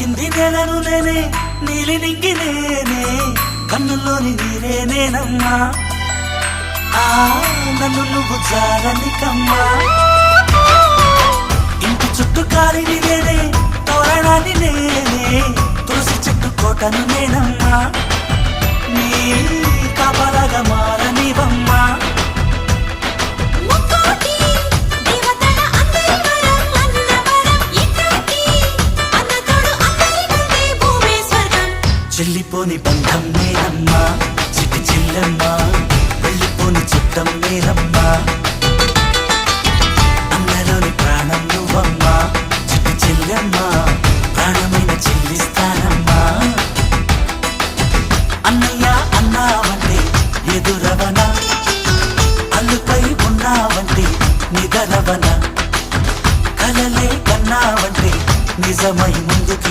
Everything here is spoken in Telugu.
తాకింది నేలను నేనే నీలి నింగి నేనే కన్నుల్లోని నీరే నేనమ్మా నన్ను నువ్వు జాలని కమ్మా ఇంటి చుట్టూ కాలిని నేనే తోరణాన్ని నేనే తులసి చెట్టు కోటను నేనమ్మా నీ కాపలాగా మారనివమ్మా చెల్లిపోని బంధం నేనమ్మా చిట్టి చెల్లెమ్మా వెళ్ళిపోని చుట్టం నేనమ్మా అన్నలోని ప్రాణం